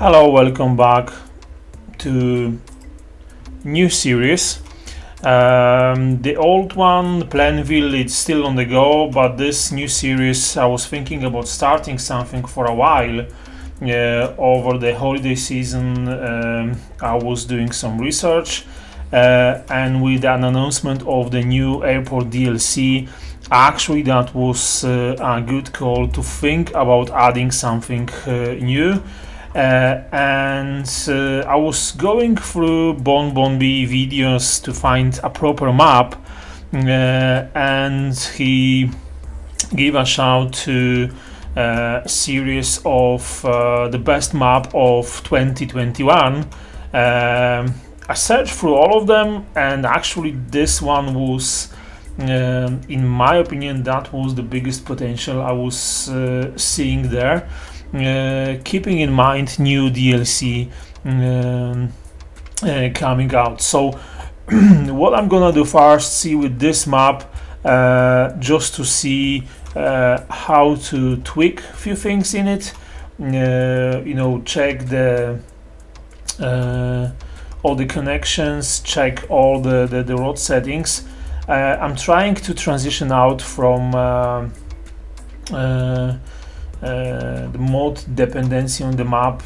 Hello, welcome back to new series. The old one, Plannville, it's still on the go, but this new series, I was thinking about starting something for a while. Over the holiday season, I was doing some research, and with an announcement of the new airport DLC, actually that was a good call to think about adding something new. I was going through Bonbonbee videos to find a proper map, and he gave a shout to a series of the best map of 2021. I searched through all of them, and actually this one was, in my opinion, that was the biggest potential I was seeing there. Keeping in mind new DLC coming out. So what I'm gonna do first, see with this map, just to see how to tweak a few things in it. Check the all the connections, check all the road settings. I'm trying to transition out from the mode dependency on the map,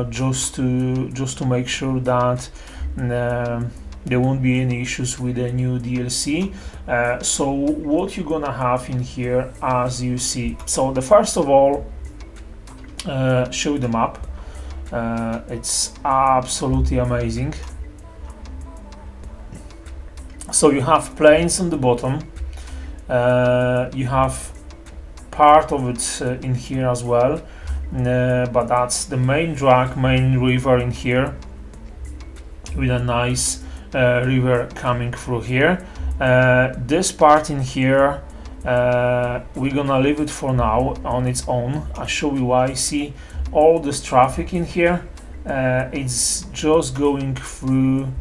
just to make sure that there won't be any issues with the new DLC. So what you're gonna have in here, as you see, so the first of all, show the map. It's absolutely amazing. So you have plains on the bottom, you have part of it in here as well, but that's the main river in here, with a nice river coming through here. This part in here, we're gonna leave it for now on its own. I'll show you why. See all this traffic in here, it's just going through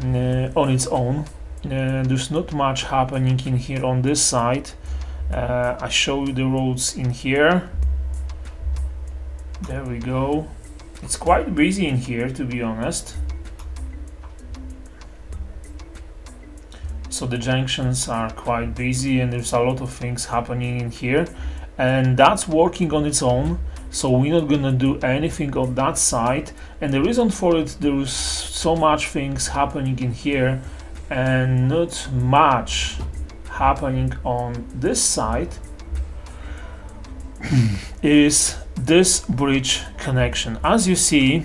on its own. There's not much happening in here on this side. I show you the roads in here. There we go. It's quite busy in here, to be honest. So the junctions are quite busy, and there's a lot of things happening in here, and that's working on its own. So we're not gonna do anything on that side, and the reason for it, there is so much things happening in here and not much happening on this side, is this bridge connection. As you see,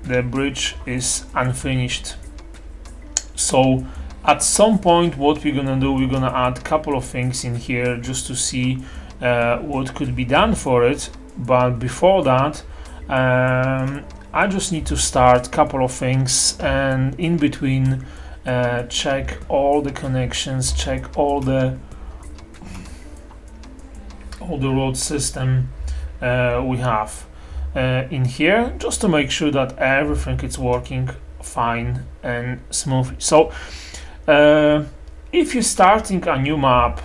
the bridge is unfinished. So at some point, what we're gonna do, we're gonna add a couple of things in here just to see what could be done for it. But before that, I just need to start a couple of things, and in between check all the connections, check all the road system we have in here, just to make sure that everything is working fine and smoothly. So if you're starting a new map,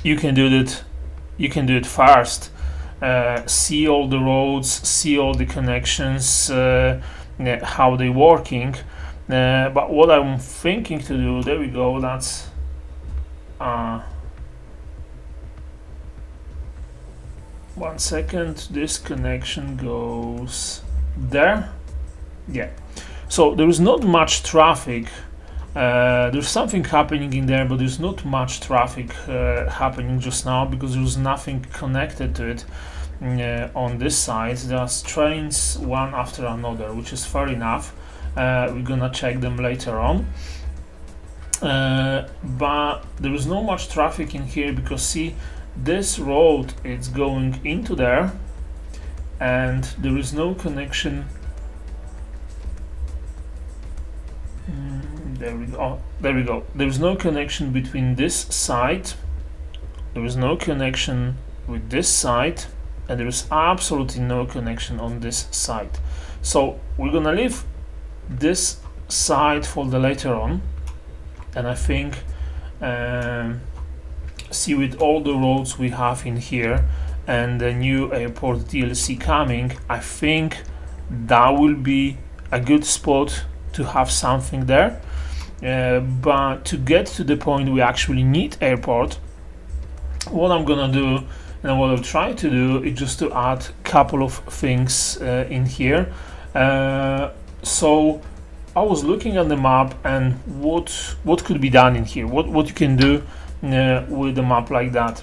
you can do it first. See all the roads, see all the connections, how they're working. But what I'm thinking to do, there we go, that's one second, this connection goes there. Yeah, so there is not much traffic. There's something happening in there, but there's not much traffic happening just now, because there's nothing connected to it on this side. There's trains one after another, which is fair enough. We're gonna check them later on, but there is not much traffic in here, because see, this road is going into there, and there is no connection. There we go. Oh, there we go. There is no connection between this side. There is no connection with this side, and there is absolutely no connection on this side. So we're gonna leave this side for the later on, and I think see, with all the roads we have in here and the new airport DLC coming, I think that will be a good spot to have something there. But to get to the point we actually need airport, what I'm gonna do and what I'll try to do is just to add a couple of things in here. So I was looking at the map and what could be done in here, what you can do with a map like that.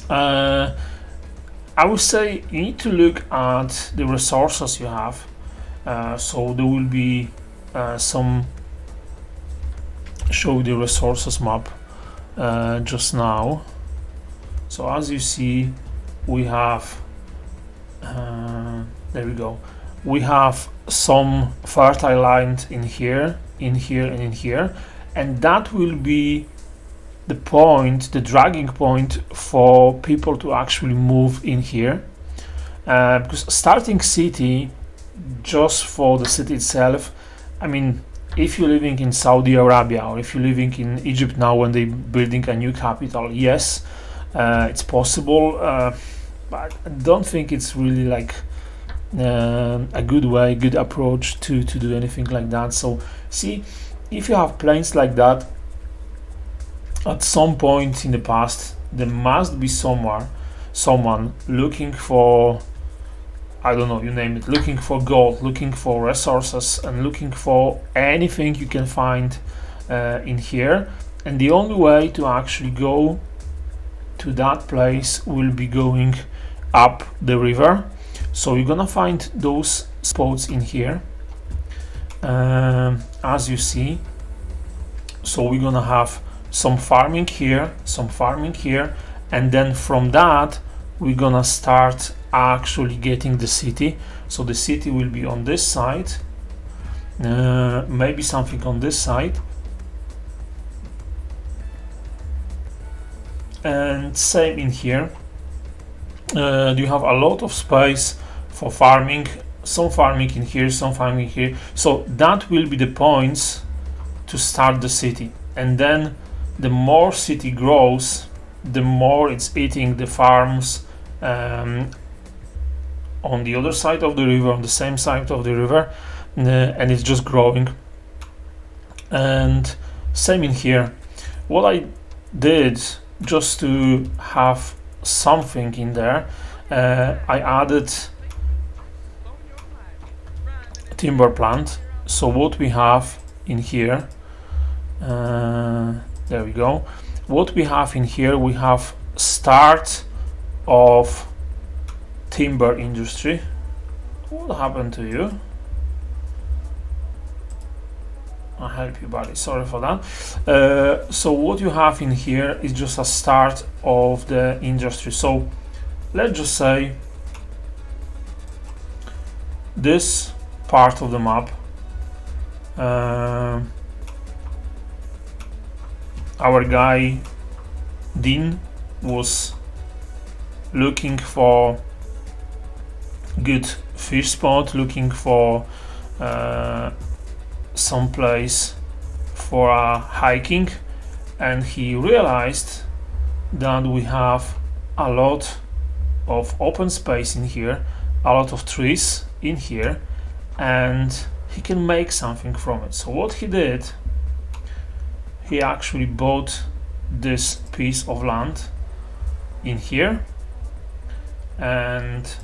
I would say you need to look at the resources you have. So there will be some show the resources map just now. So as you see, we have there we go. We have some fertile land in here, and in here, and that will be the point, the dragging point for people to actually move in here. Because starting city just for the city itself, I mean, if you're living in Saudi Arabia or if you're living in Egypt now when they're building a new capital, yes, it's possible, but I don't think it's really like a good approach to do anything like that. So see, if you have planes like that, at some point in the past there must be someone looking for, I don't know, you name it, looking for gold, looking for resources, and looking for anything you can find in here. And the only way to actually go to that place will be going up the river. So you're gonna find those spots in here, as you see. So we're gonna have some farming here, and then from that we're gonna start actually getting the city. So the city will be on this side, maybe something on this side, and same in here. You have a lot of space for farming, some farming in here, some farming here. So that will be the points to start the city, and then the more city grows, the more it's eating the farms on the other side of the river, on the same side of the river, and it's just growing. And same in here. What I did just to have something in there, I added timber plant. So what we have in here, there we go. What we have in here, we have start of timber industry. What happened to you? I'll help you, buddy. Sorry for that. So what you have in here is just a start of the industry. So let's just say this part of the map, our guy Dean was looking for good fish spot, looking for some place for hiking, and he realized that we have a lot of open space in here, a lot of trees in here, and he can make something from it. So what he did, he actually bought this piece of land in here, and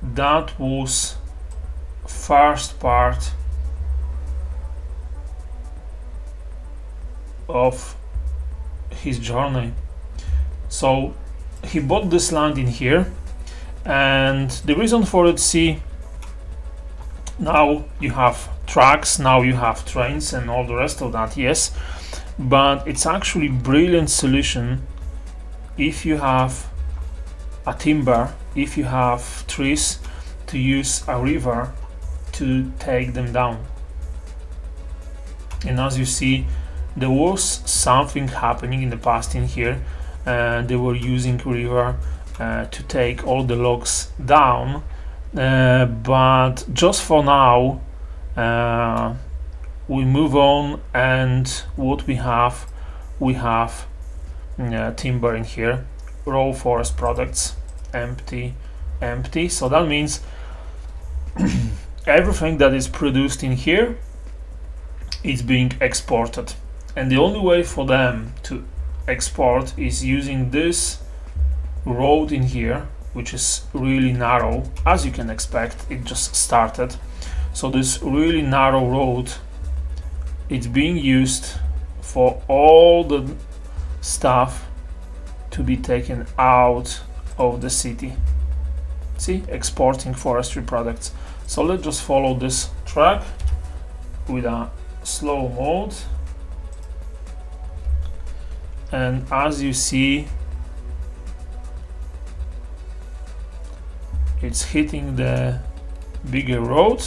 that was first part of his journey. So he bought this land in here, and the reason for it, see, now you have trucks, now you have trains and all the rest of that, yes, but it's actually brilliant solution if you have a timber, if you have trees, to use a river to take them down. And as you see, there was something happening in the past in here. They were using river to take all the logs down, but just for now we move on, and what we have timber in here. Raw forest products, empty, empty. So that means everything that is produced in here is being exported, and the only way for them to export is using this road in here, which is really narrow. As you can expect, it just started. So this really narrow road, it's being used for all the stuff to be taken out of the city. See, exporting forestry products. So let's just follow this track with a slow mode, and as you see, it's hitting the bigger road,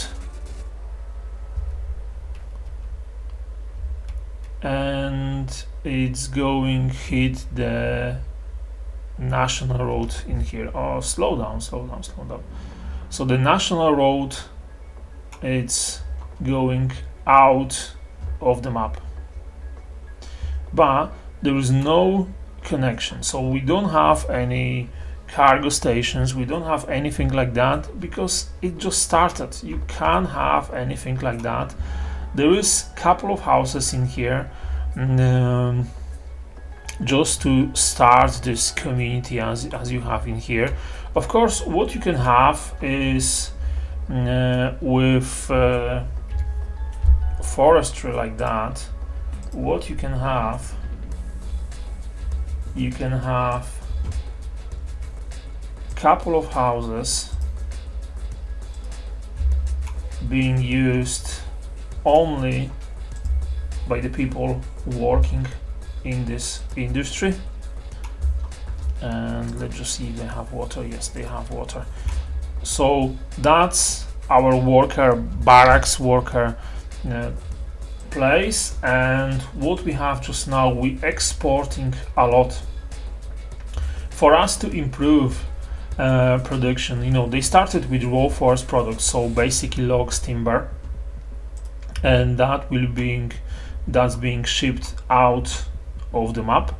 and it's going hit the national road in here. Oh, slow down. So the national road, it's going out of the map, but there is no connection. So we don't have any cargo stations, we don't have anything like that, because it just started. You can't have anything like that. There is a couple of houses in here, just to start this community as you have in here. Of course, what you can have is with forestry like that, what you can have couple of houses being used only by the people working in this industry. And let's just see if they have water. Yes, they have water. So that's our worker barracks, worker place. And what we have just now, we exporting a lot. For us to improve production, you know, they started with raw forest products, so basically logs, timber, and that's being shipped out of the map.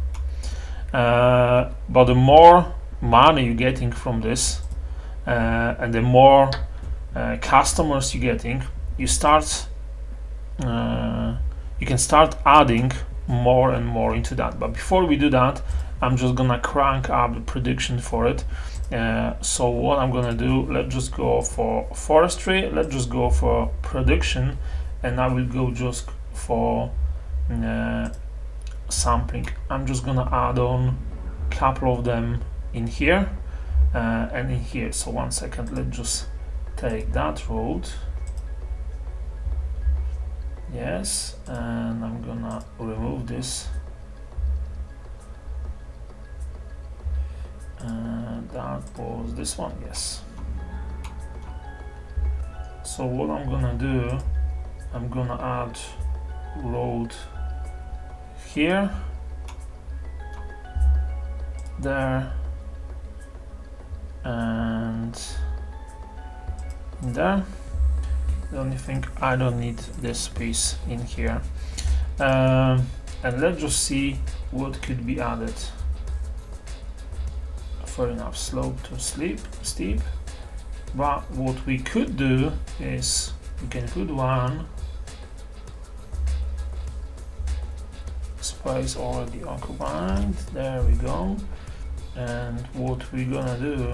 But the more money you're getting from this, and the more customers you're getting, you can start adding more and more into that. But before we do that, I'm just gonna crank up the production for it. So what I'm gonna do, let's just go for forestry, let's just go for production, and I will go just for sampling. I'm just gonna add on a couple of them in here and in here. So 1 second, let's just take that road. Yes, and I'm gonna remove this. That was this one, yes. So what I'm gonna do, I'm gonna add road here, there, and there. The only thing, I don't need this piece in here. And let's just see what could be added. Fair enough, slope to steep. But what we could do is we can put one space already occupied. There we go. And what we're gonna do,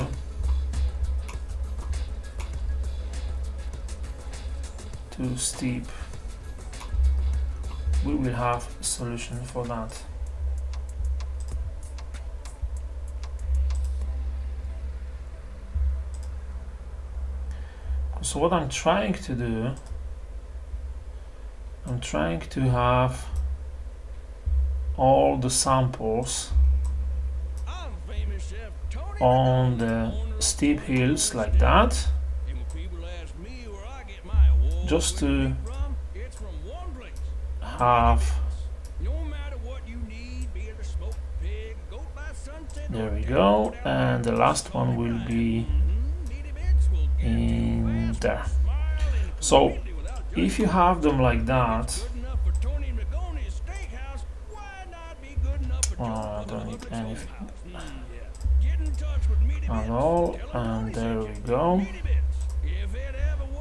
too steep, we will have a solution for that. So what I'm trying to do, I'm trying to have all the samples on the steep hills like that, just to have, there we go, and the last one will be in there. So if you have them like that, I don't need anything at all, and there we go.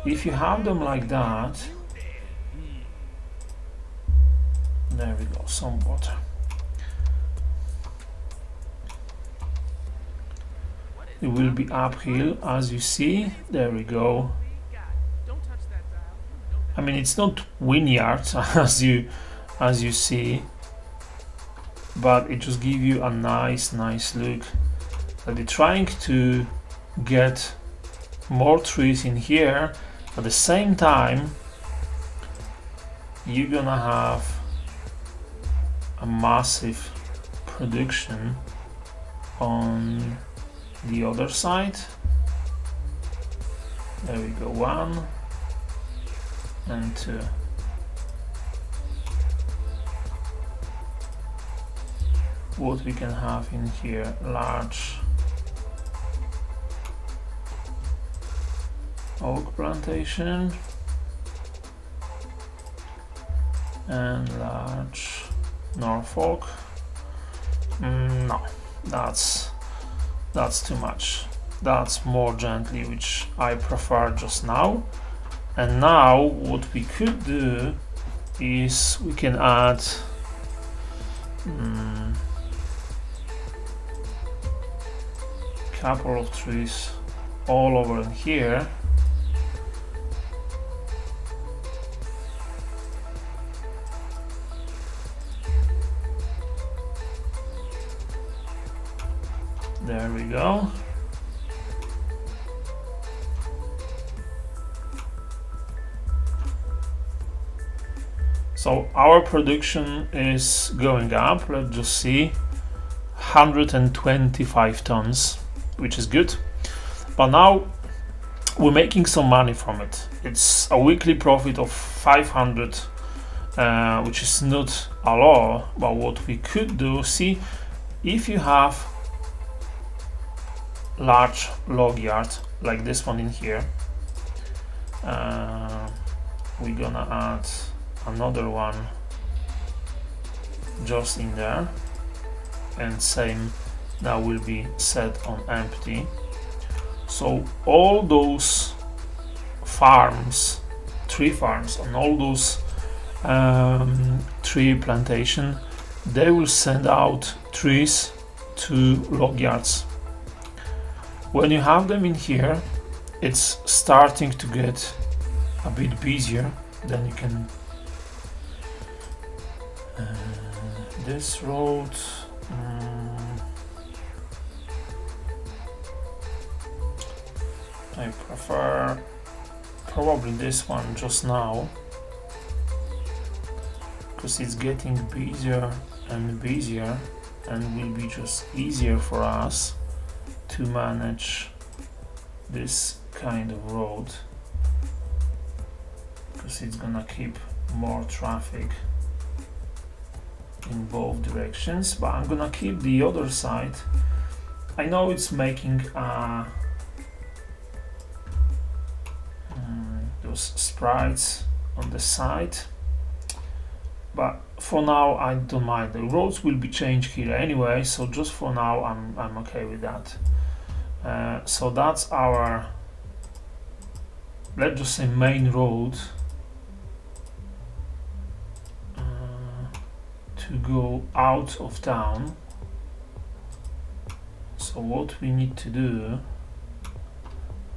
If you have them like that, there we go, some water. It will be uphill, as you see. There we go. I mean, it's not vineyards as you see, but it just gives you a nice look. So they're trying to get more trees in here. At the same time, you're gonna have a massive production on the other side. There we go, 1 and 2. What we can have in here, large oak plantation and large Norfolk. No, that's too much. That's more gently, which I prefer just now. And now what we could do is we can add couple of trees all over in here. There we go. So our production is going up. Let's just see, 125 tons, which is good. But now we're making some money from it. It's a weekly profit of 500, which is not a lot. But what we could do, see, if you have large log yard like this one in here, we're gonna add another one just in there, and same that will be set on empty. So all those farms, tree farms, and all those tree plantation, they will send out trees to log yards. When you have them in here, it's starting to get a bit busier. Then you can this road, I prefer probably this one just now, because it's getting busier and busier, and will be just easier for us to manage this kind of road, because it's gonna keep more traffic in both directions. But I'm gonna keep the other side. I know it's making those sprites on the side, but for now I don't mind. The roads will be changed here anyway, so just for now I'm okay with that. So that's our, let's just say, main road to go out of town. So what we need to do,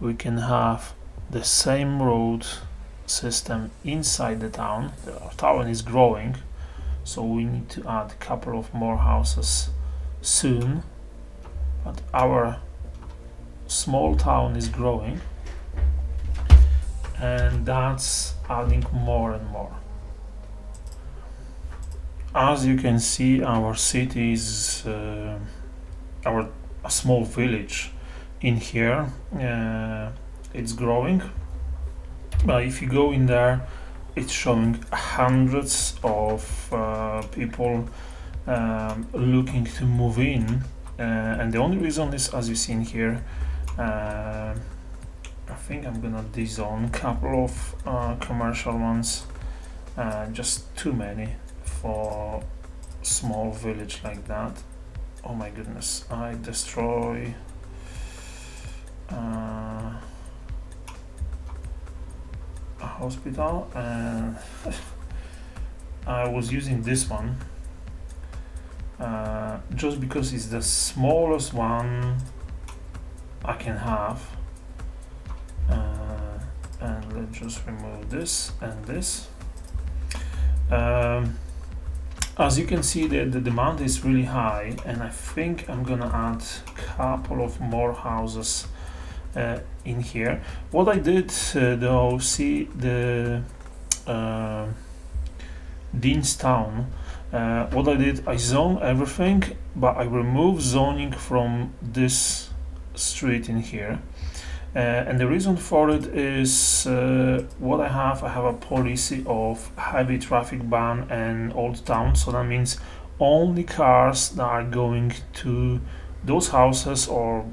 we can have the same road system inside the town. The town is growing, so we need to add a couple of more houses soon, but our small town is growing, and that's adding more and more. As you can see, our city is a small village in here. It's growing, but if you go in there, it's showing hundreds of people looking to move in, and the only reason is, as you see in here, I think I'm gonna dezone a couple of commercial ones, just too many small village like that. Oh my goodness, I destroy a hospital, and I was using this one just because it's the smallest one I can have, and let's just remove this and this. As you can see, the demand is really high, and I think I'm gonna add a couple of more houses in here. What I did though, see the Deanstown, what I did, I zoned everything, but I removed zoning from this street in here. And the reason for it is what I have a policy of heavy traffic ban and old town, so that means only cars that are going to those houses or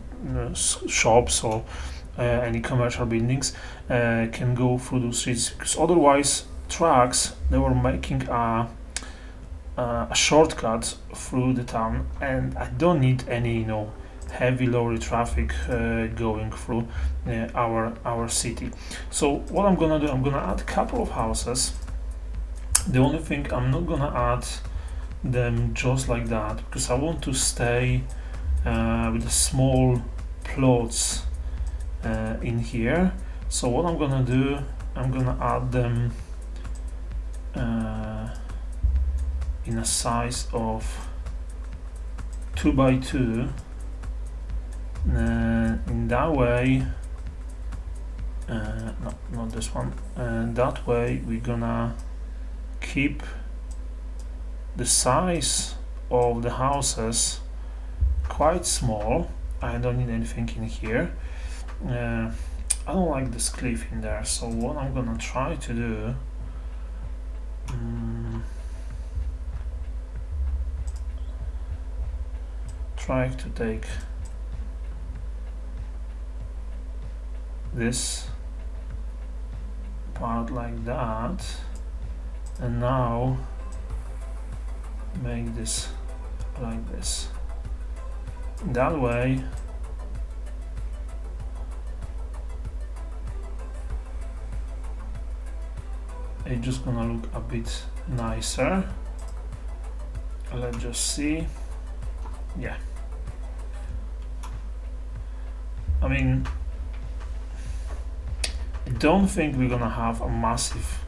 shops or any commercial buildings can go through those streets, because otherwise trucks, they were making a shortcut through the town, and I don't need any heavy lorry traffic going through our city. So what I'm gonna do, I'm gonna add a couple of houses. The only thing, I'm not gonna add them just like that, because I want to stay with the small plots in here. So what I'm gonna do, I'm gonna add them in a size of 2 by 2. In that way, no, not this one. That way we're gonna keep the size of the houses quite small. I don't need anything in here. I don't like this cliff in there, so what I'm gonna try to do, try to take this part like that, and now make this like this. That way it's just gonna look a bit nicer. Let's just see. Yeah, I mean, I don't think we're gonna have a massive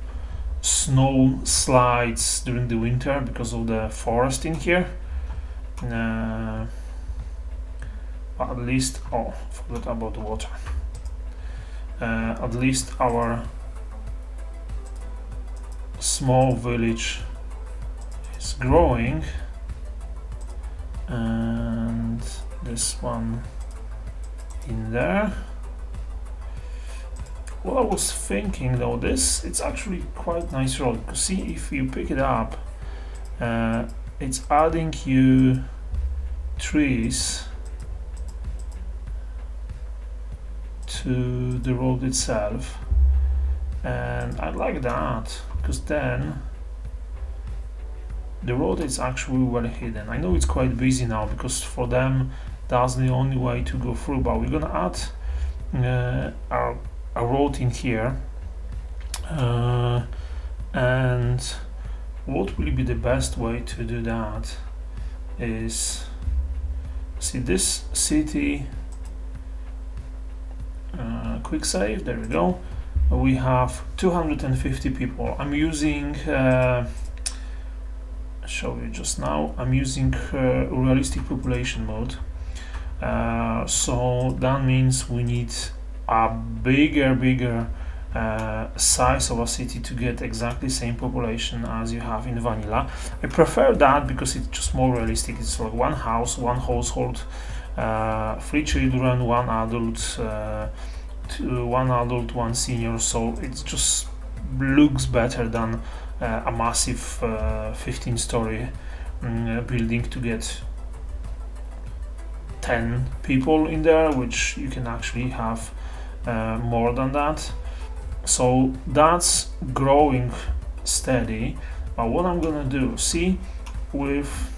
snow slides during the winter because of the forest in here. But at least, oh, forgot about the water. At least our small village is growing, and this one in there. What I was thinking though, it's actually quite nice road, because see, if you pick it up, it's adding you trees to the road itself, and I like that, because then the road is actually well hidden. I know it's quite busy now, because for them that's the only way to go through, but we're gonna add a road in here, and what will be the best way to do that is, see this city, quick save, there we go. We have 250 people. I'm using show you just now, I'm using realistic population mode, so that means we need a bigger size of a city to get exactly same population as you have in vanilla. I prefer that because it's just more realistic. It's like one house, one household, 3 children, one adult, one adult, one senior, so it just looks better than a massive 15-story building to get 10 people in there, which you can actually have more than that. So that's growing steady. But what I'm gonna do, see, with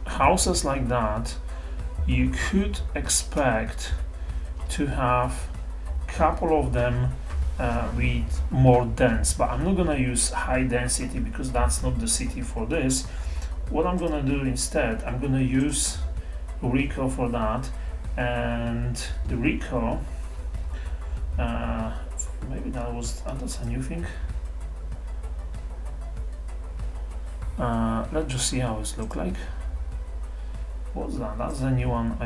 houses like that, you could expect to have a couple of them with more dense, but I'm not gonna use high density because that's not the city for this. What I'm gonna do instead, I'm gonna use Rico for that, and the Rico, maybe that's a new thing. Let's just see how it look like. What's that? That's the new one.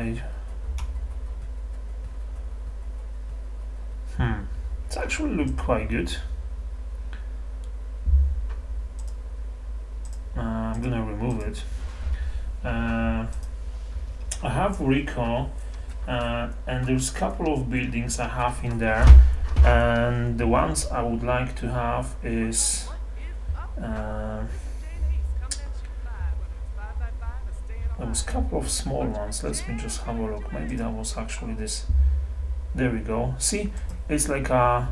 It's actually look quite good. I'm gonna remove it. I have Rico, and there's a couple of buildings I have in there, and the ones I would like to have is there was a couple of small ones. Let me just have a look. Maybe that was actually this. There we go. See, it's like a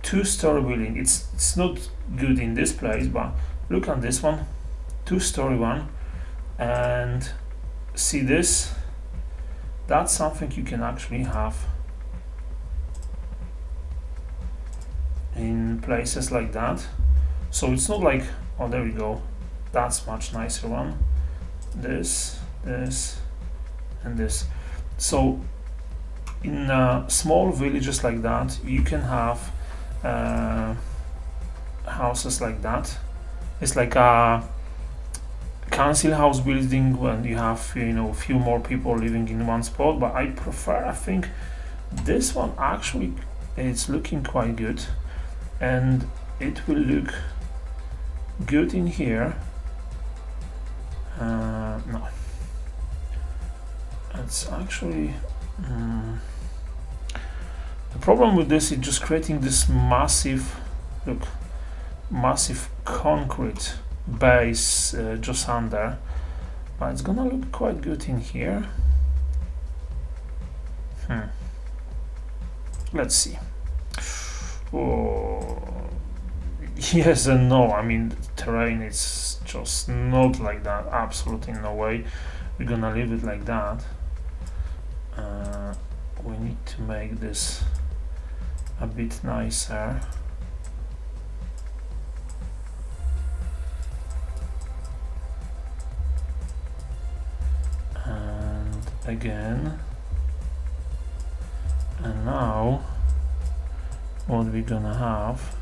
two-story building. It's not good in this place, but look at this one, two-story one, and see this. That's something you can actually have in places like that. So it's not like, oh, there we go. That's much nicer one. This, and this. So in small villages like that, you can have houses like that. It's like a council house building when you have, you know, a few more people living in one spot. But I think this one actually is looking quite good, and it will look good in here. No, it's actually the problem with this is just creating this massive concrete base just under, but it's gonna look quite good in here. Let's see. Oh, yes and no. I mean, the terrain is just not like that. Absolutely no way. We're gonna leave it like that. We need to make this a bit nicer. And again. And now what we're gonna have,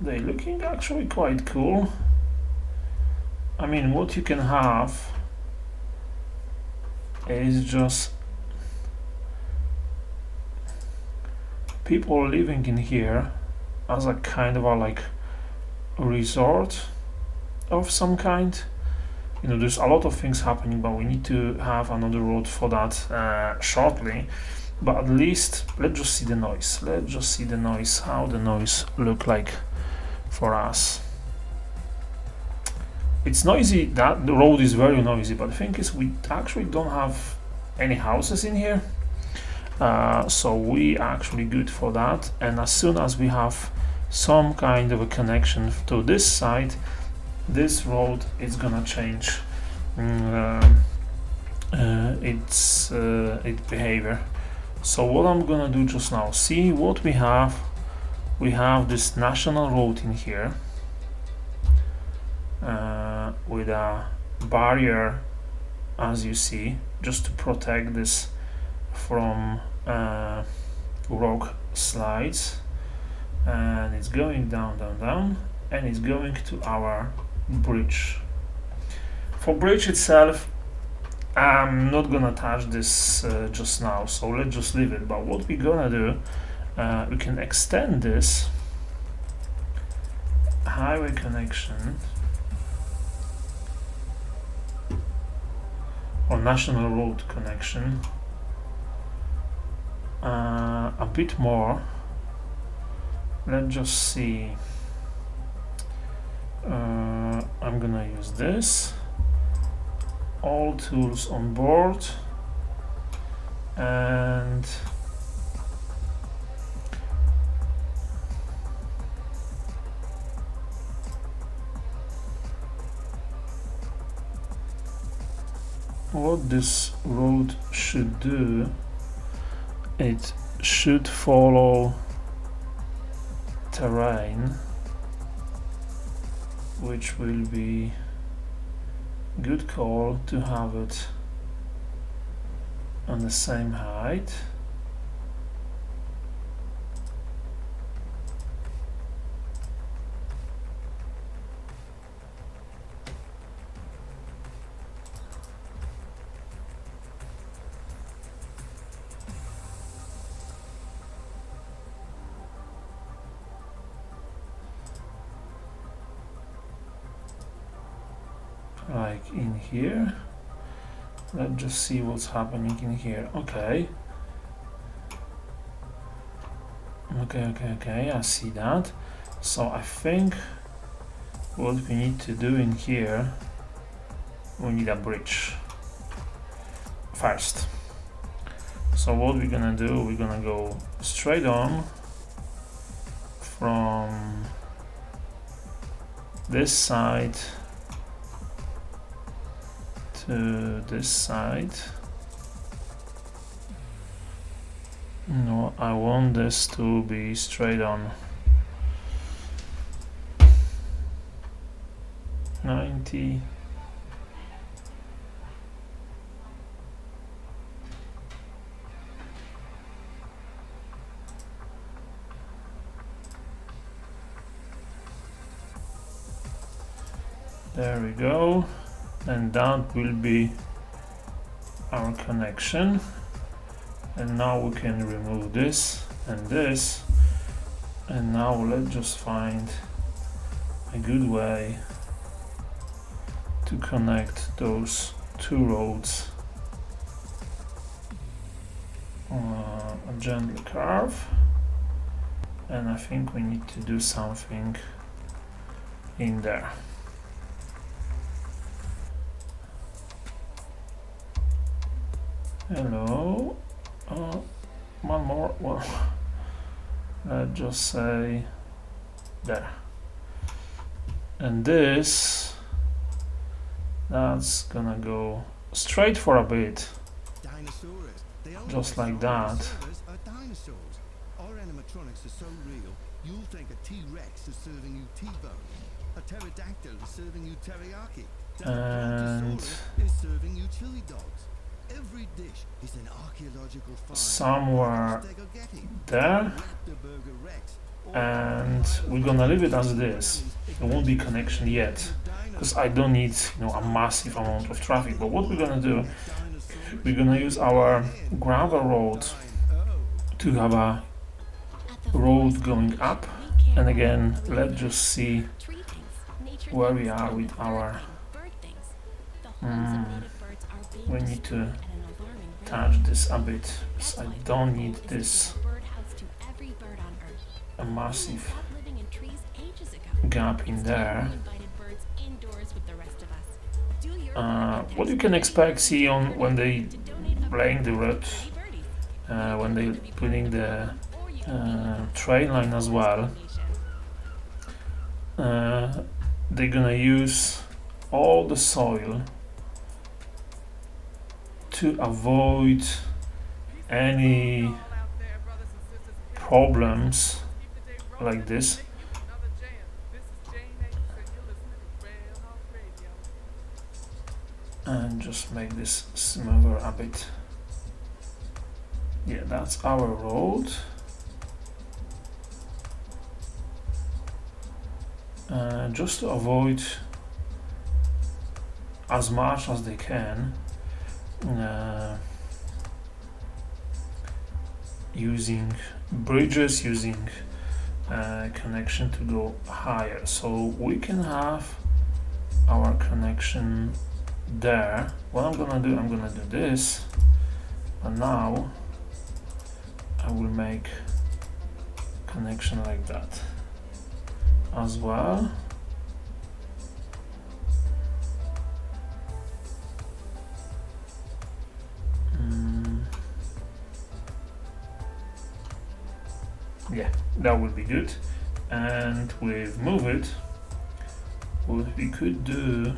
they're looking actually quite cool. I mean, what you can have is just people living in here as a kind of a like resort of some kind. You know, there's a lot of things happening, but we need to have another road for that shortly. But at least let's just see the noise. Let's just see the noise, how the noise look like for us. It's noisy, that the road is very noisy, but the thing is we actually don't have any houses in here, so we actually good for that. And as soon as we have some kind of a connection to this side, this road is gonna change its behavior. So what I'm gonna do just now, see what we have. We have this national road in here, with a barrier, as you see, just to protect this from rock slides, and it's going down, and it's going to our bridge. For bridge itself, I'm not gonna touch this just now, so let's just leave it. But what we're gonna do, we can extend this highway connection or national road connection a bit more. Let's just see. I'm gonna use this. All tools on board, and what this road should do, it should follow terrain, which will be good call to have it on the same height. Like in here. Let's just see what's happening in here. Okay, I see that. So I think what we need to do in here, we need a bridge first. So what we're gonna do, we're gonna go straight on from this side to this side. No, I want this to be straight on. 90. There we go. And that will be our connection. And now we can remove this and this. And now let's just find a good way to connect those two roads. A gentle curve. And I think we need to do something in there. Hello. One more. Well, let's just say there. And this, that's gonna go straight for a bit, just like that. Our animatronics are so real, you'll think a T-Rex is serving you T-bone, a pterodactyl is serving you teriyaki, And is serving you chili dogs. Every dish is an archaeological find. Somewhere there, and we're gonna leave it as it is. There won't be connection yet, because I don't need, a massive amount of traffic. But what we're gonna do, we're gonna use our gravel road to have a road going up. And again, let's just see where we are with our we need to touch this a bit, because I don't need this a massive gap in there. What you can expect, see on when they laying the road, when they putting the train line as well, they're gonna use all the soil to avoid any problems like this. And just make this smoother a bit. Yeah, that's our road. Just to avoid as much as they can using bridges, using connection to go higher. So we can have our connection there. What I'm gonna do this, but now I will make connection like that as well. Yeah, that would be good. And with move it, what we could do,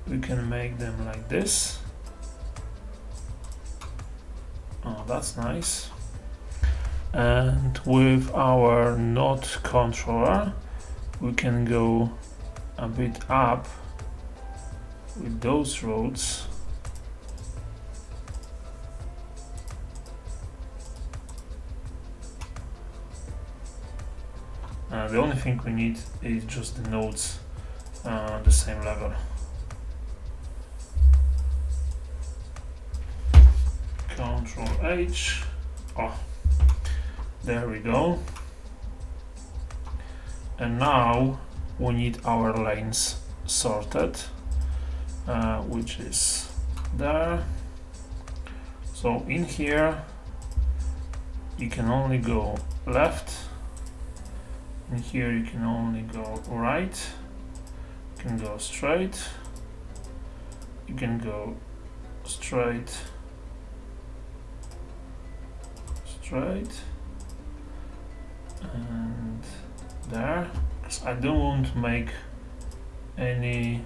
we can make them like this. Oh, that's nice. And with our node controller, we can go a bit up with those roads. The only thing we need is just the nodes the same level. Control H. Oh, there we go. And now we need our lanes sorted, which is there. So in here you can only go left. In here you can only go right, you can go straight, you can go straight, and there, because I don't want to make any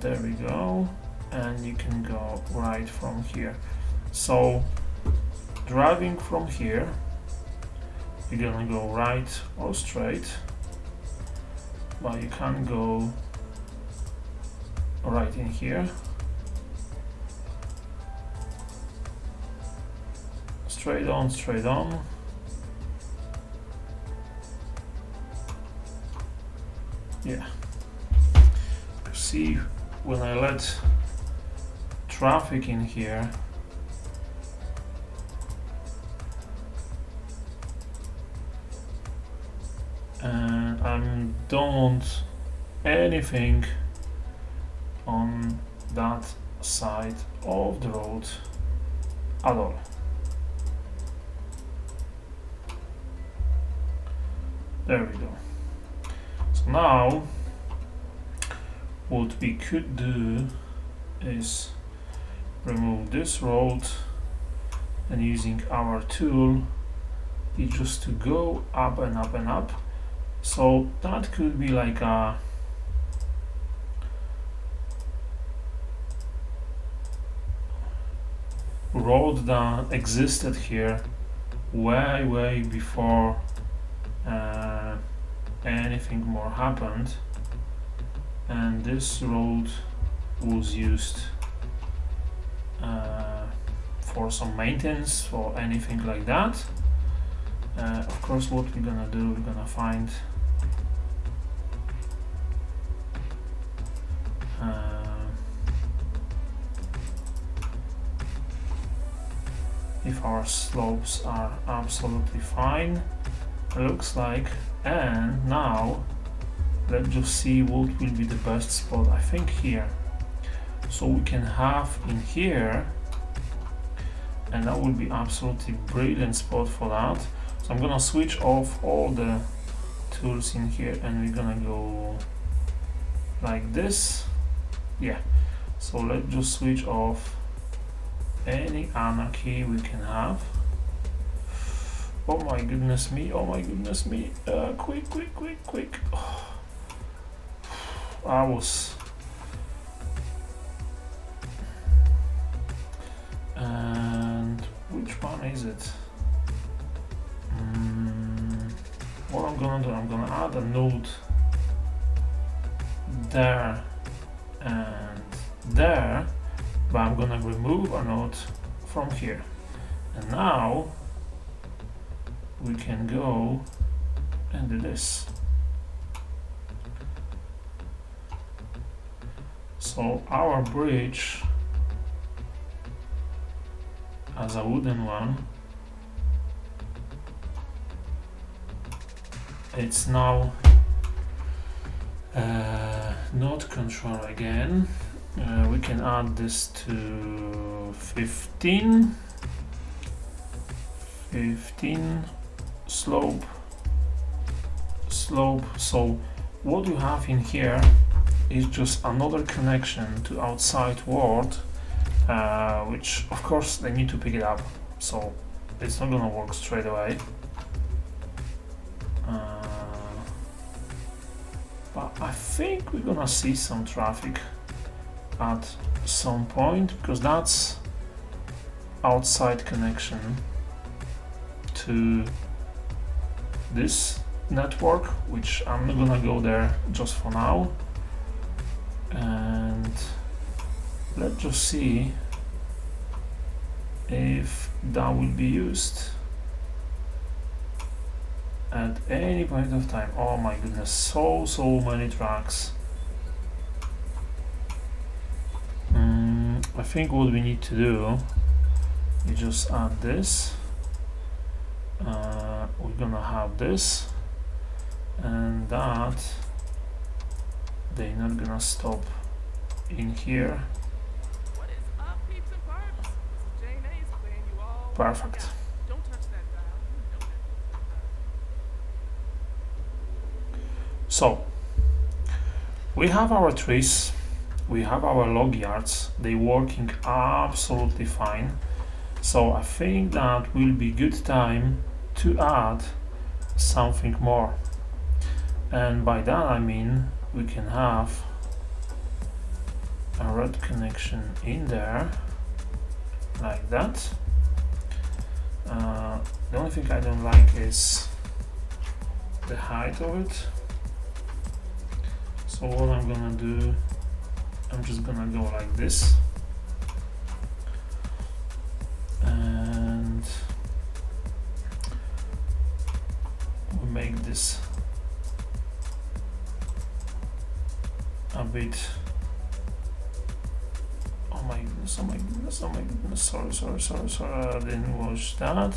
there we go, and you can go right from here. So driving from here, you're gonna go right or straight, but you can't go right in here. Straight on, straight on. Yeah. See, when I let traffic in here, and I don't want anything on that side of the road at all. There we go. So now what we could do is remove this road, and using our tool is just to go up and up and up. So that could be like a road that existed here way before anything more happened, and this road was used for some maintenance, for anything like that. Of course, what we're gonna do, we're gonna find if our slopes are absolutely fine, it looks like. And now let's just see what will be the best spot. I think here, so we can have in here, and that would be absolutely brilliant spot for that. So I'm gonna switch off all the tools in here, and we're gonna go like this. Yeah, so let's just switch off any anarchy we can have. Oh my goodness me, oh my goodness me, quick. Oh. I was and which one is it? What I'm gonna do, I'm gonna add a node there and there, but I'm gonna remove a node from here. And now we can go and do this. So our bridge, as a wooden one, it's now not control again. We can add this to 15 slope. So what you have in here is just another connection to outside world, which of course they need to pick it up, so it's not gonna work straight away. But I think we're gonna see some traffic at some point, because that's outside connection to this network, which I'm not gonna go there just for now. And let's just see if that will be used at any point of time. Oh my goodness, so many tracks. I think what we need to do is just add this. We're gonna have this, and that they're not gonna stop in here. What is up, peeps and parts? This is Jane A's playing you all. Perfect. Yeah, don't touch that dial. You know that. So we have our trees, we have our log yards, they're working absolutely fine. So I think that will be good time to add something more. And by that I mean we can have a red connection in there, like that. The only thing I don't like is the height of it. So what I'm gonna do, I'm just gonna go like this, and we make this a bit. Oh my goodness, oh my goodness, oh my goodness, sorry, I didn't watch that.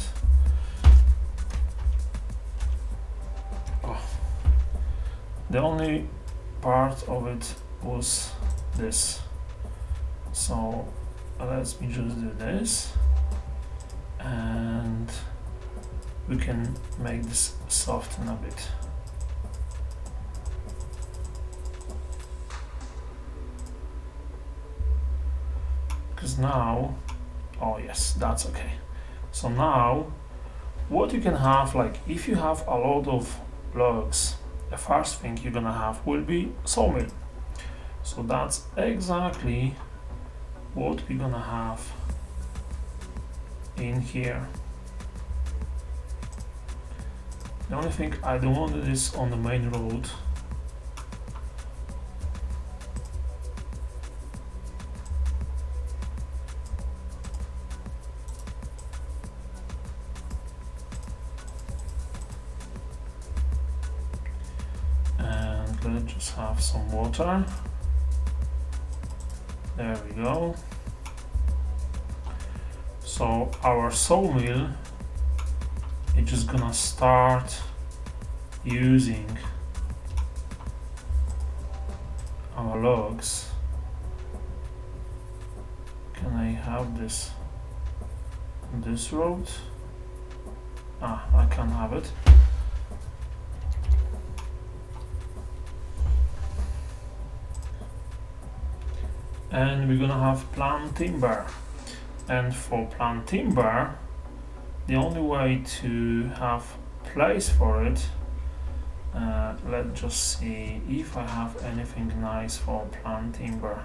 Oh. The only part of it was this. So let me just do this, and we can make this soften a bit. Because now, oh yes, that's okay. So now what you can have, like if you have a lot of logs, the first thing you're gonna have will be sawmill. So that's exactly what we're gonna have in here. The only thing I don't want to do this on the main road. Let's just have some water. There we go. So our sawmill is just gonna start using our logs. Can I have this road? I can't have it. And we're gonna have plant timber, and for plant timber the only way to have place for it, let's just see if I have anything nice for plant timber.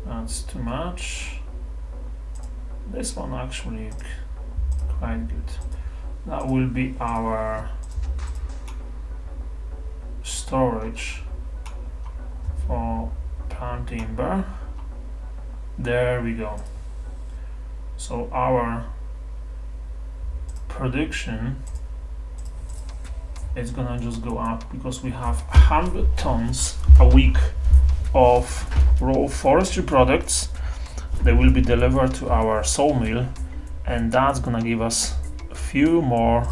That's too much. This one actually quite good. That will be our storage for plant timber. There we go. So our production is gonna just go up because we have 100 tons a week of raw forestry products. They will be delivered to our sawmill, and that's gonna give us a few more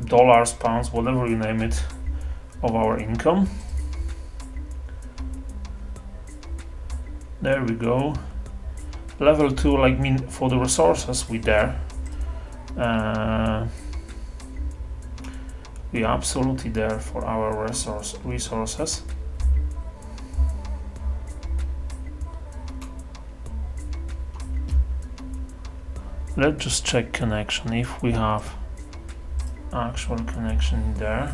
dollars, pounds, whatever you name it, of our income. There we go. Level 2, like mean for the resources, we there. We absolutely there for our resources. Let's just check connection if we have actual connection in there.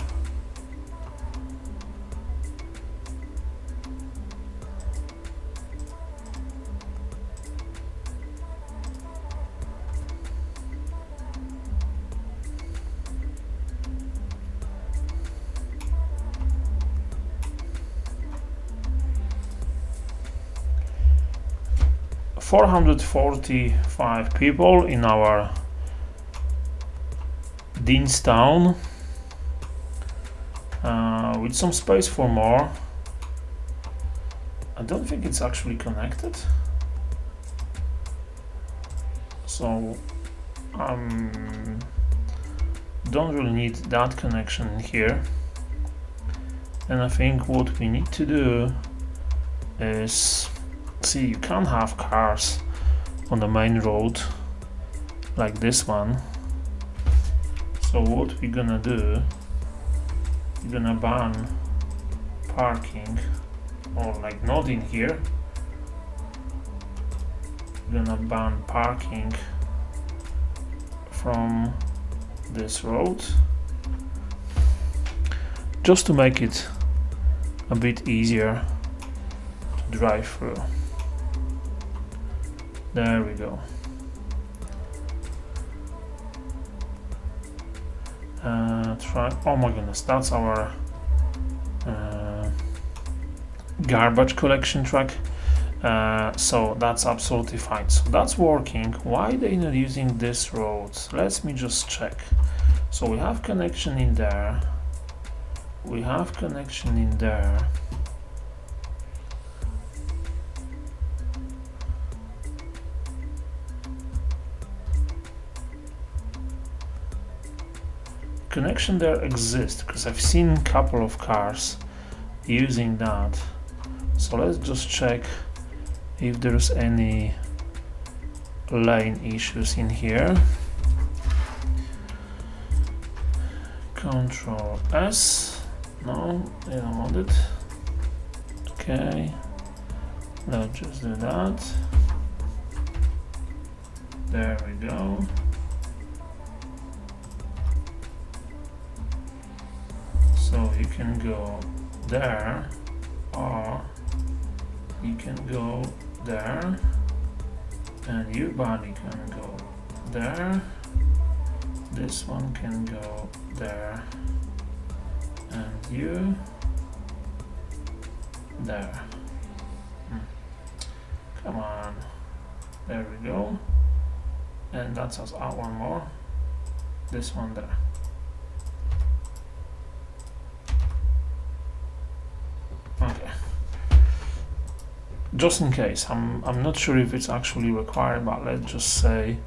$445 people in our Deanstown, with some space for more. I don't think it's actually connected, so don't really need that connection in here. And I think what we need to do is, see, you can't have cars on the main road like this one. So what we're gonna do, we're gonna ban parking, or like not in here. We're gonna ban parking from this road, just to make it a bit easier to drive through. There we go. Oh my goodness, that's our garbage collection truck. So that's absolutely fine. So that's working. Why they not using this road? Let me just check. So we have connection in there. We have connection in there. Connection there exists because I've seen a couple of cars using that. So let's just check if there's any lane issues in here. Control S. No, I don't want it. Okay, let's just do that. There we go. So you can go there, or you can go there, and your body can go there. This one can go there, and you there. Come on, there we go. And that's us out one more. This one there. Okay. Just in case, I'm not sure if it's actually required, but let's just say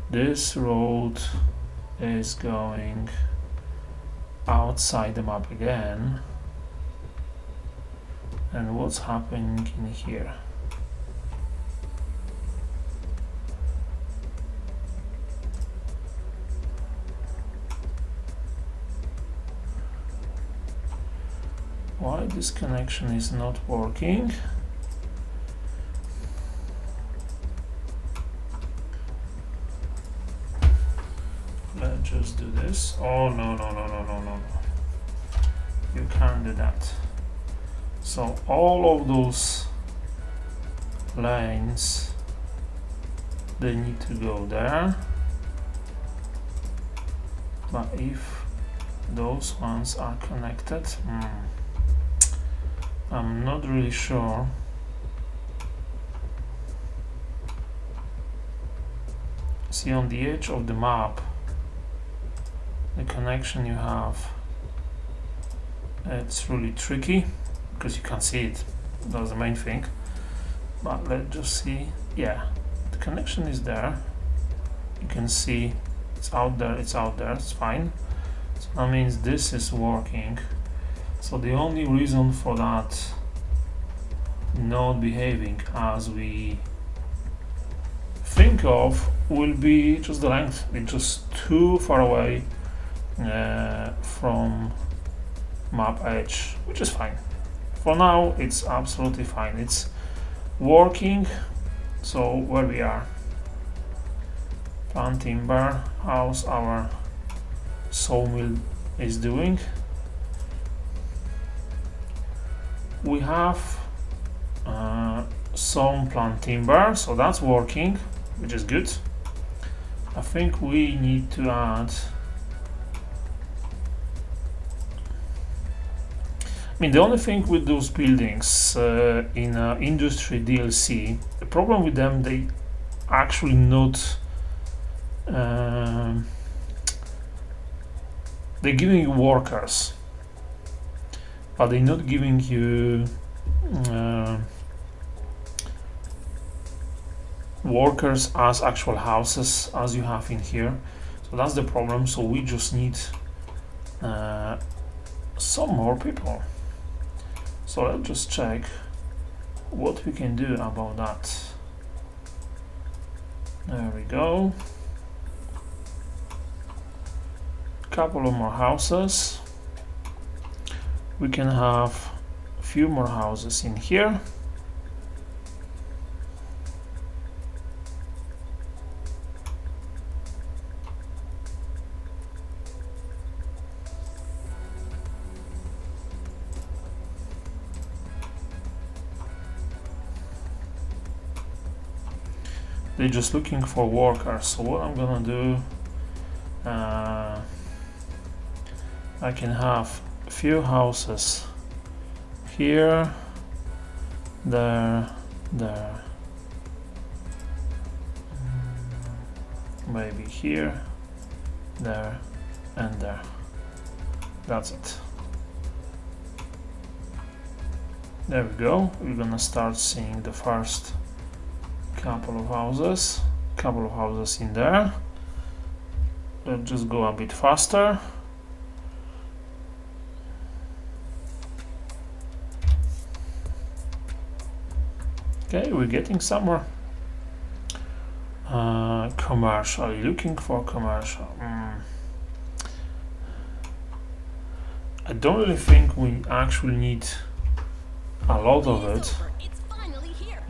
this road is going outside the map again. And what's happening in here? Why this connection is not working? Let's just do this. Oh no, no, no, no, no, no, no. You can't do that. So all of those lanes, they need to go there. But if those ones are connected, I'm not really sure. See, on the edge of the map, the connection you have, it's really tricky because you can't see it. That's the main thing. But let's just see. Yeah, the connection is there. You can see it's out there, it's fine. So that means this is working. So the only reason for that not behaving as we think of will be just the length. It's just too far away from map edge, which is fine. For now, it's absolutely fine. It's working. So where we are, plant timber, how's our sawmill is doing. We have some plant timber, so that's working, which is good. I think we need to add, I mean, the only thing with those buildings in industry DLC, the problem with them, they actually not they're giving you workers, but they're not giving you workers as actual houses as you have in here. So that's the problem. So we just need some more people. So let's just check what we can do about that. There we go. Couple of more houses. We can have a few more houses in here. They're just looking for workers. So what I'm gonna do, I can have a few houses here, there, maybe here, there, and there. That's it. There we go. We're gonna start seeing the first couple of houses in there. Let's just go a bit faster. Okay, we're getting somewhere. Commercial, looking for commercial. I don't really think we actually need a lot of it.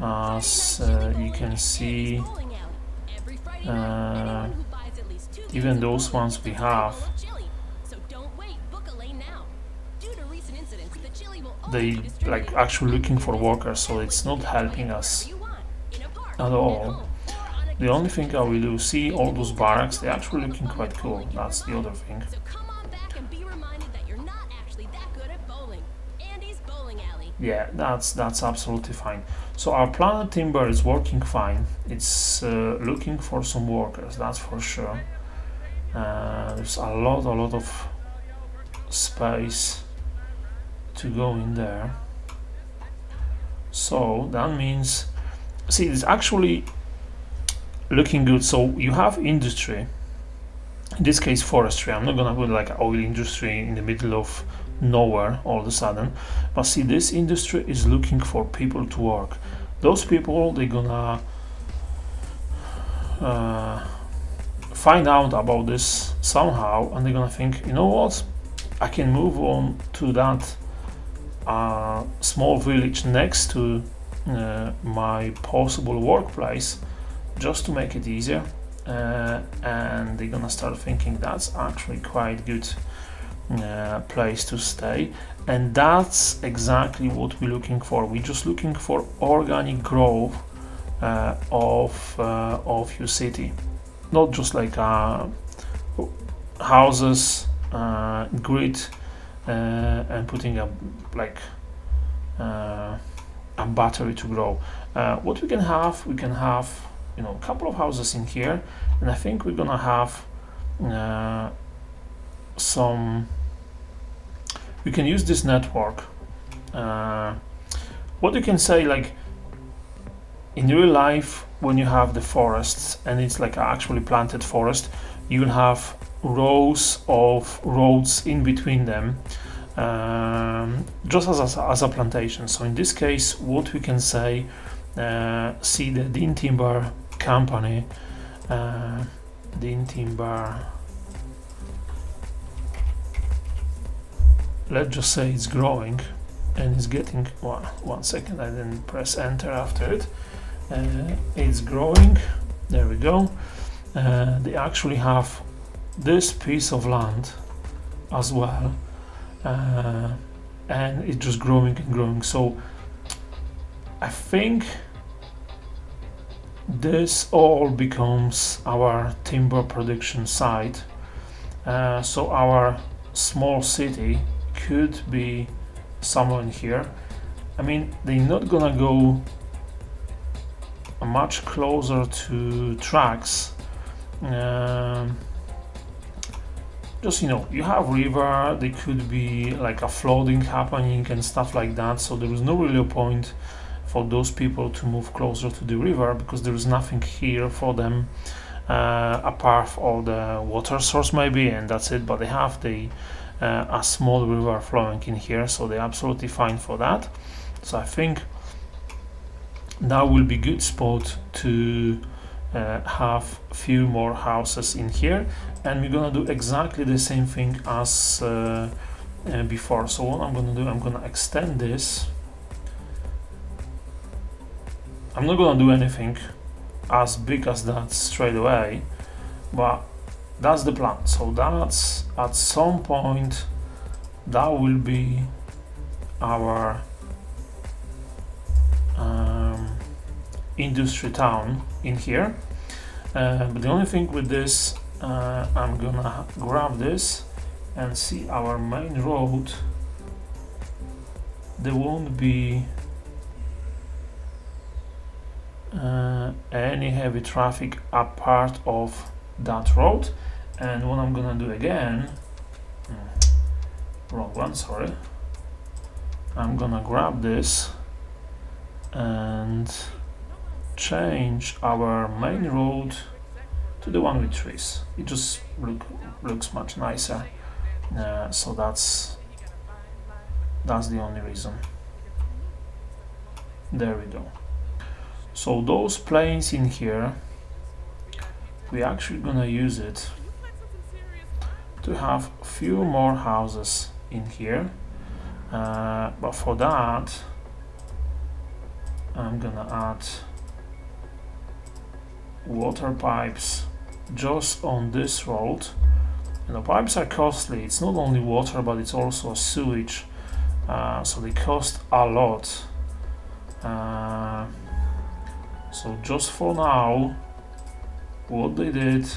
As you can see, even those ones we have, they like actually looking for workers, so it's not helping us at all. The only thing I will do, see all those barracks, they're actually looking quite cool. That's the other thing. Yeah, that's absolutely fine. So our planet timber is working fine. It's looking for some workers, that's for sure. There's a lot of space to go in there. So that means, see, it's actually looking good. So you have industry, in this case forestry. I'm not gonna put like oil industry in the middle of nowhere all of a sudden, but see, this industry is looking for people to work. Those people, they're gonna find out about this somehow, and they're gonna think, you know what, I can move on to that small village next to my possible workplace, just to make it easier, and they're gonna start thinking that's actually quite good place to stay. And that's exactly what we're looking for. We're just looking for organic growth of your city, not just like houses, grid, and putting a like a battery to grow. What we can have, you know, a couple of houses in here, and I think we're gonna have we can use this network. What you can say, like, in real life, when you have the forests and it's like an actually planted forest, you will have rows of roads in between them, just as a plantation. So in this case, what we can say, see the Dean Timber Company, Dean Timber, let's just say it's growing and it's getting, well, 1 second, I didn't press enter after it. It's growing, there we go. They actually have this piece of land as well, and it's just growing and growing. So I think this all becomes our timber production site. So our small city could be somewhere in here. I mean, they're not gonna go much closer to tracks. Just, you know, you have river, there could be like a flooding happening and stuff like that, so there is no really point for those people to move closer to the river, because there is nothing here for them apart from the water source maybe, and that's it. But they have the a small river flowing in here, so they're absolutely fine for that. So I think that will be good spot to have a few more houses in here, and we're gonna do exactly the same thing as before. So what I'm gonna do, I'm gonna extend this. I'm not gonna do anything as big as that straight away, but that's the plan. So that's, at some point, that will be our industry town in here. But the only thing with this, I'm gonna grab this and see our main road. There won't be any heavy traffic a part of that road. And what I'm gonna do again, wrong one, sorry, I'm gonna grab this and change our main road to the one with trees. It just looks much nicer. So that's the only reason. There we go. So those plains in here, we're actually gonna use it to have a few more houses in here, but for that I'm gonna add water pipes just on this road. And the pipes are costly. It's not only water, but it's also sewage, so they cost a lot. So just for now, what they did,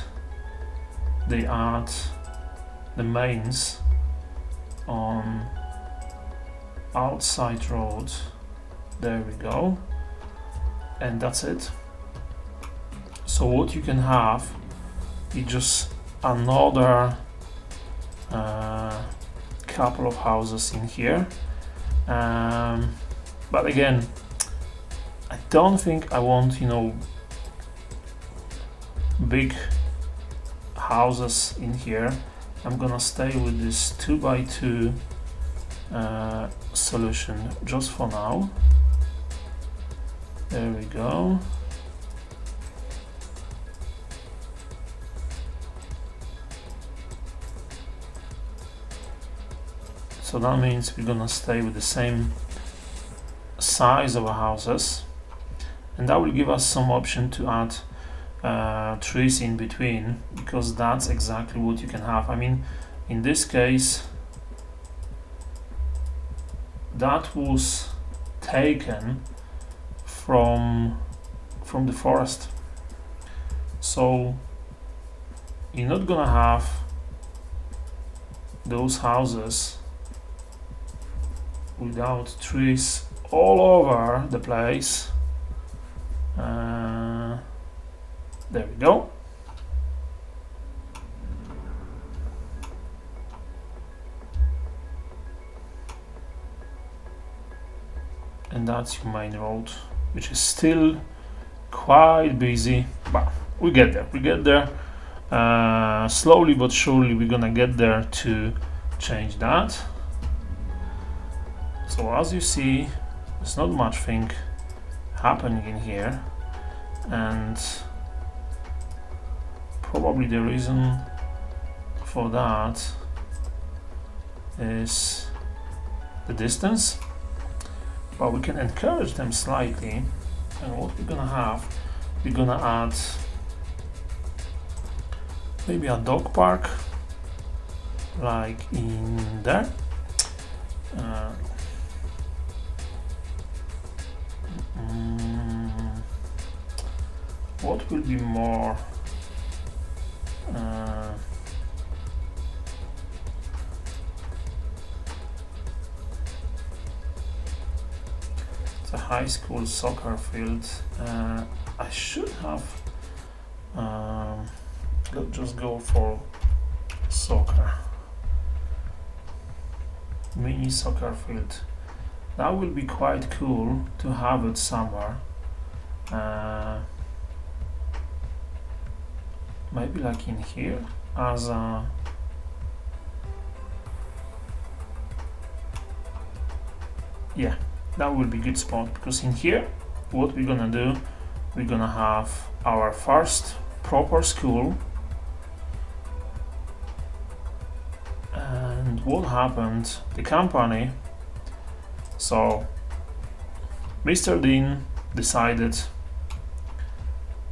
they add the mains on outside road. There we go, and that's it. So what you can have is just another couple of houses in here, but again, I don't think I want, you know, big houses in here. I'm gonna stay with this 2x2 solution just for now. There we go. So that means we're gonna stay with the same size of our houses, and that will give us some option to add trees in between, because that's exactly what you can have. I mean, in this case, that was taken from the forest, so you're not gonna have those houses without trees all over the place. There we go. And that's your main road, which is still quite busy, but we get there. Slowly but surely we're gonna get there to change that. So as you see, there's not much thing happening in here, and probably the reason for that is the distance, but we can encourage them slightly. And what we're gonna have, we're gonna add maybe a dog park like in there. What will be more it's a high school soccer field. I should have let's just go for soccer, mini soccer field. That will be quite cool to have it somewhere. Maybe like in here as a yeah, that will be good spot, because in here what we're gonna do, we're gonna have our first proper school. And what happened, the company, so Mr. Dean decided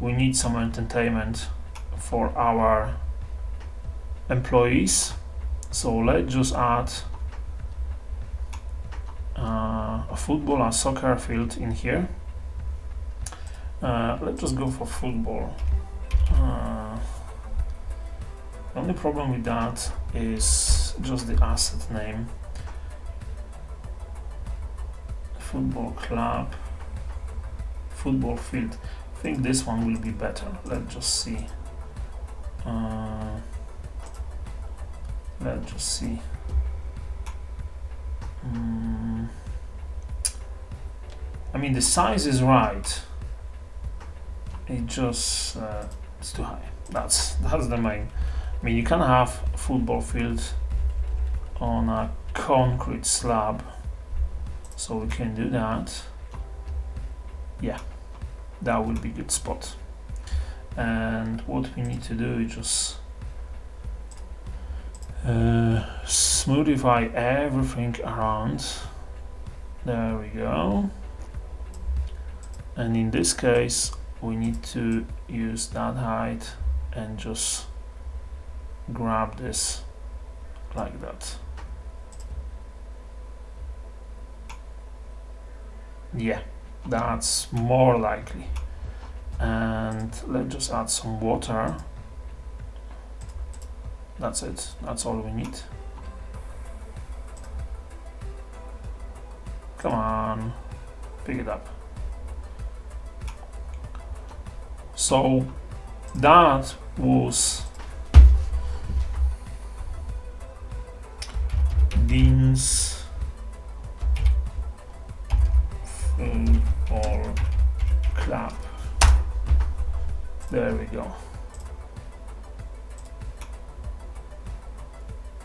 we need some entertainment for our employees, so let's just add a football and soccer field in here. Let's just go for football. The only problem with that is just the asset name. Football club, football field. I think this one will be better. Let's just see. Let's just see. I mean, the size is right. It just it's too high. That's the main. I mean, you can have a football field on a concrete slab, so we can do that. Yeah, that would be a good spot. And what we need to do is just smoothify everything around. There we go. And in this case we need to use that height and just grab this like that. Yeah, that's more likely. And let's just add some water. That's it, that's all we need. Come on, pick it up. So that was Dean's football club. There we go.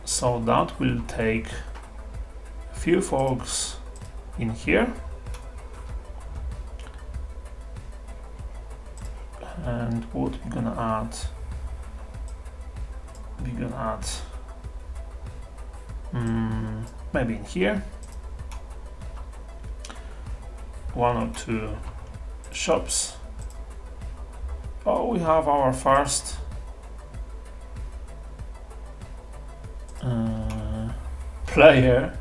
So that will take a few folks in here, and what we're gonna add, maybe in here 1 or 2 shops. Oh, we have our first player.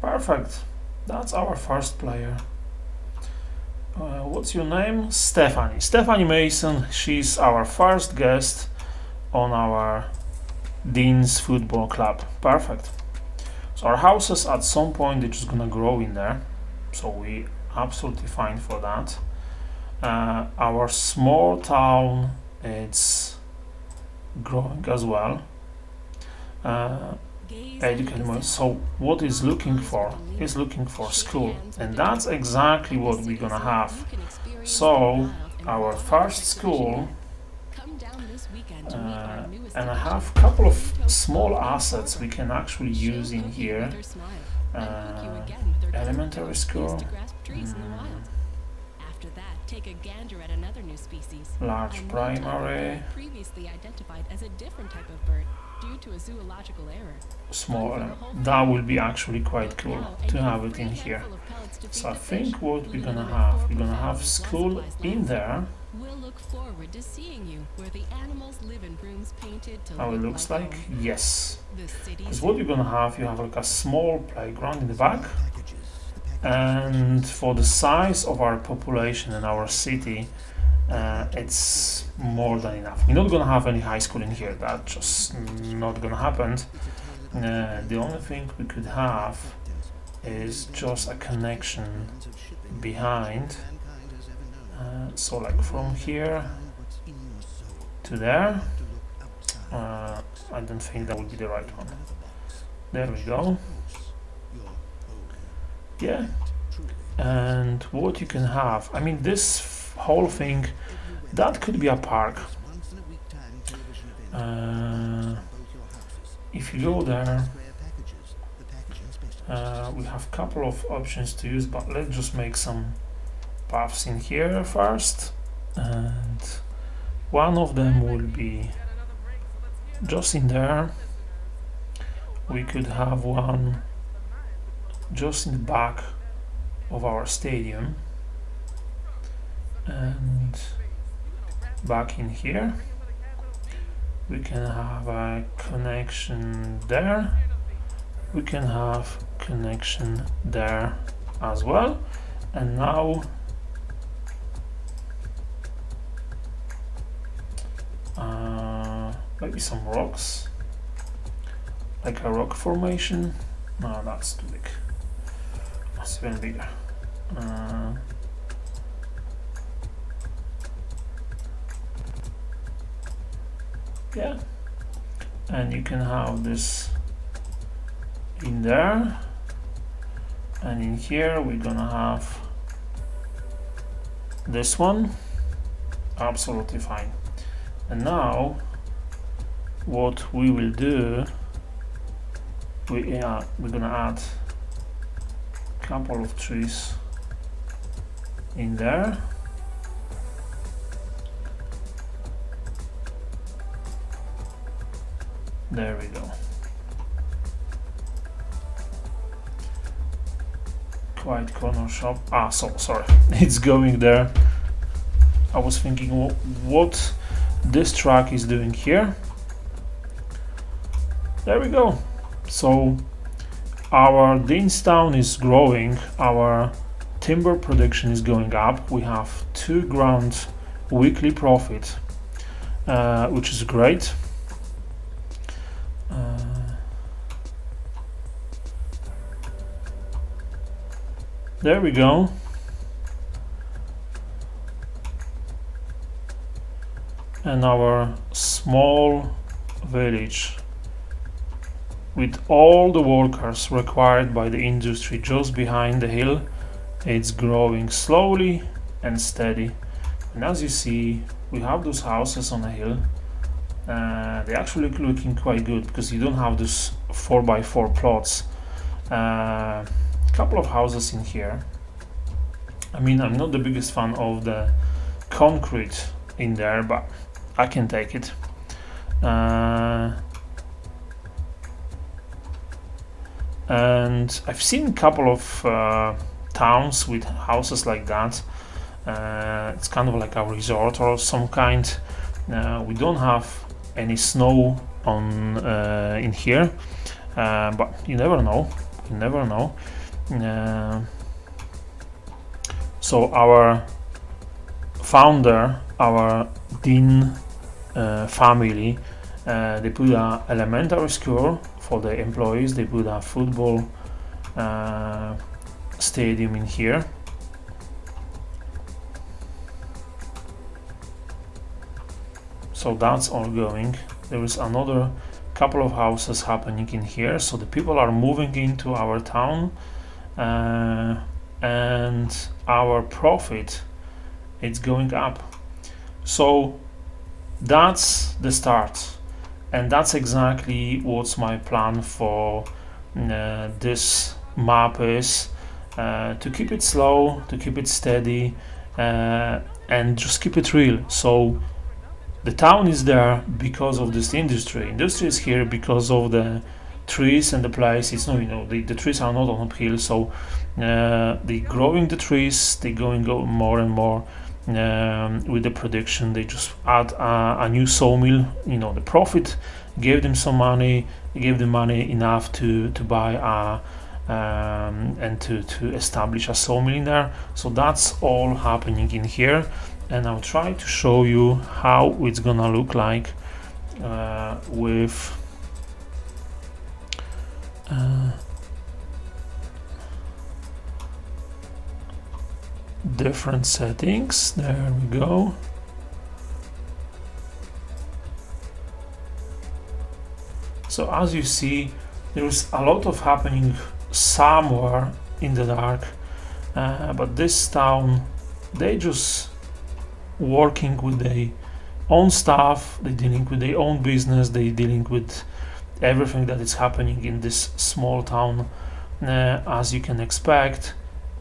Perfect, that's our first player. What's your name? Stephanie Mason. She's our first guest on our Dean's Football Club. Perfect. So our houses at some point they're just gonna grow in there, so we absolutely fine for that. Our small town, it's growing as well. educated. So what is looking for is looking for school, and that's exactly what we're gonna have. So our first school, and I have a couple of small assets we can actually use in here. Elementary school, Take a gander at another new species. large primary, Previously identified as a different type of bird due to a zoological error. small. That will be actually quite cool to have it in here. So I think what we're gonna have school in there. We'll look forward to seeing you where the animals live in rooms painted to How it look looks like like, home. yes. The cities Because what you're gonna have, you have like a small playground in the back, Packages. The and for the size of our population and our city, it's more than enough. We're not gonna have any high school in here. That's just not gonna happen. The only thing we could have is just a connection behind. So like from here to there. I don't think that would be the right one. There we go. Yeah. And what you can have, I mean, this whole thing, that could be a park. If you go there, we have a couple of options to use, but let's just make some paths in here first. And one of them will be just in there. We could have one just in the back of our stadium, and back in here we can have a connection there. We can have connection there as well. And now maybe some rocks, like a rock formation. No, that's too big. That's even bigger. Yeah, and you can have this in there, and in here we're gonna have this one. Absolutely fine. And now what we will do, we're gonna add a couple of trees in there. There we go. Quiet corner shop. Sorry, it's going there. I was thinking what this truck is doing here. There we go. So our Deanstown is growing, our timber production is going up. We have £2,000 weekly profit, which is great. There we go. And our small village with all the workers required by the industry just behind the hill, it's growing slowly and steady. And as you see, we have those houses on the hill. They actually looking quite good because you don't have those 4x4 plots. Couple of houses in here. I mean, I'm not the biggest fan of the concrete in there, but I can take it. And I've seen a couple of towns with houses like that. It's kind of like a resort or some kind. We don't have any snow on in here, but you never know. You never know. So our founder, our Dean family, they put an elementary school for the employees. They put a football stadium in here. So that's all going. There is another couple of houses happening in here, so the people are moving into our town, and our profit it's going up. So that's the start, and that's exactly what's my plan for this map is, to keep it slow, to keep it steady, and just keep it real. So the town is there because of this industry. Industry is here because of the trees and the place. It's no, the trees are not on uphill, so they growing the trees. They go more and more with the production. They just add a new sawmill. The profit gave them some money. Gave them money enough to buy and to establish a sawmill in there. So that's all happening in here, and I'll try to show you how it's gonna look like with different settings. There we go. So as you see, there's a lot of happening somewhere in the dark, but this town, they just working with their own stuff, they dealing with their own business, they dealing with everything that is happening in this small town, as you can expect,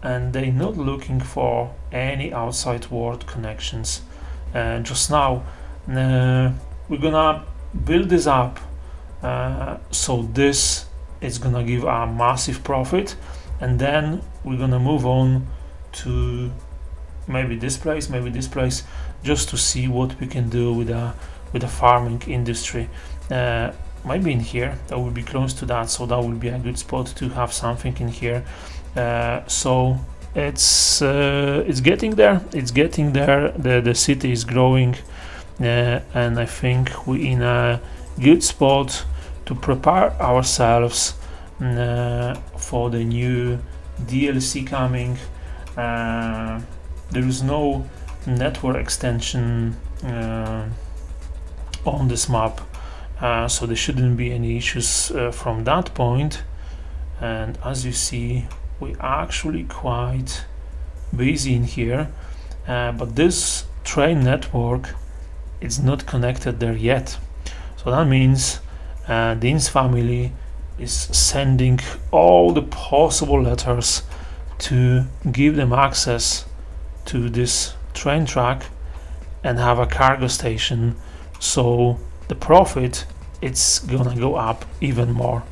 and they're not looking for any outside world connections. Just now we're gonna build this up, so this is gonna give a massive profit, and then we're gonna move on to maybe this place, just to see what we can do with the farming industry. Maybe in here, that will be close to that, so that will be a good spot to have something in here. So it's getting there. The city is growing, and I think we're in a good spot to prepare ourselves for the new DLC coming. There is no network extension on this map, so there shouldn't be any issues from that point. And as you see, we're actually quite busy in here, but this train network is not connected there yet. So that means Dean's family is sending all the possible letters to give them access to this train track and have a cargo station, so the profit it's gonna go up even more.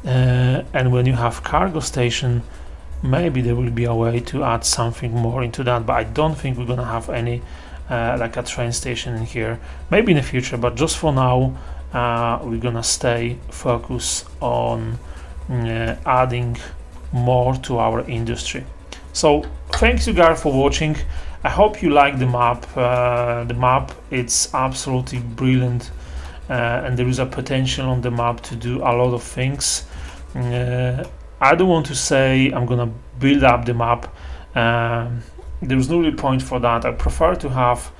And when you have cargo station, maybe there will be a way to add something more into that, but I don't think we're gonna have any like a train station in here. Maybe in the future, but just for now we're gonna stay focused on adding more to our industry. So thanks you guys for watching. I hope you like the map. The map it's absolutely brilliant, and there is a potential on the map to do a lot of things. I don't want to say I'm gonna build up the map. There is no real point for that. I prefer to have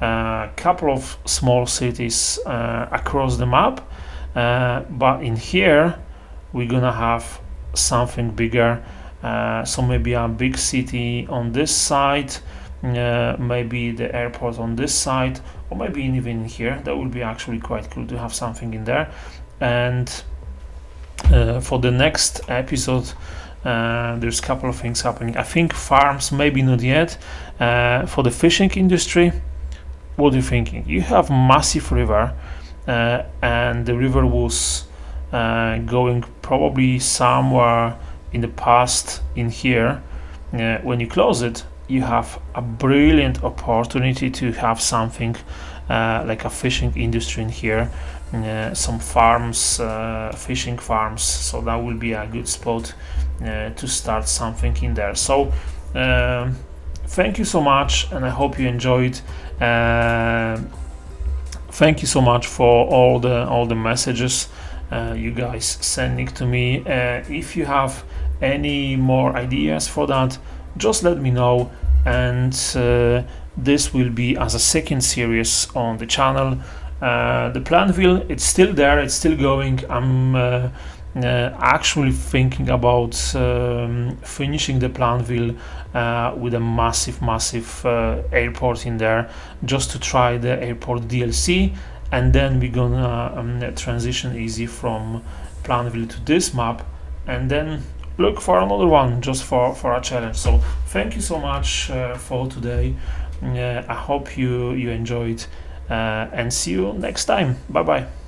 a couple of small cities across the map, but in here we're gonna have something bigger. So maybe a big city on this side, maybe the airport on this side, or maybe even here. That would be actually quite cool to have something in there. And for the next episode, there's a couple of things happening. I think farms, maybe not yet. For the fishing industry, what are you thinking? You have massive river, and the river was going probably somewhere in the past in here. When you close it, you have a brilliant opportunity to have something like a fishing industry in here, some farms, fishing farms, so that will be a good spot to start something in there. So thank you so much, and I hope you enjoyed. Thank you so much for all the messages you guys sending to me. If you have any more ideas for that, just let me know, and this will be as a second series on the channel. The Plannville, it's still there, it's still going. I'm actually thinking about finishing the Plannville with a massive airport in there, just to try the airport DLC, and then we're gonna transition easy from Plannville to this map, and then look for another one just for a challenge. So thank you so much for today. I hope you enjoyed, and see you next time. Bye bye.